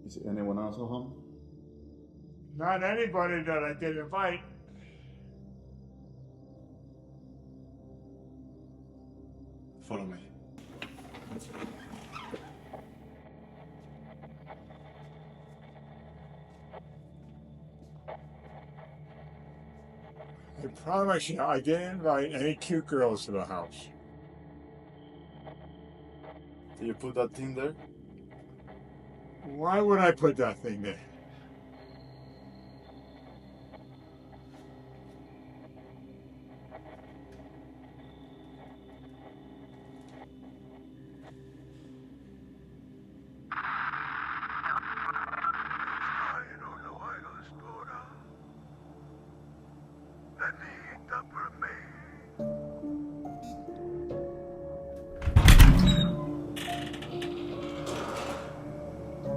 Is anyone else at home? Not anybody that I did invite. Follow me. I promise you, I didn't invite any cute girls to the house. Did you put that thing there? Why would I put that thing there?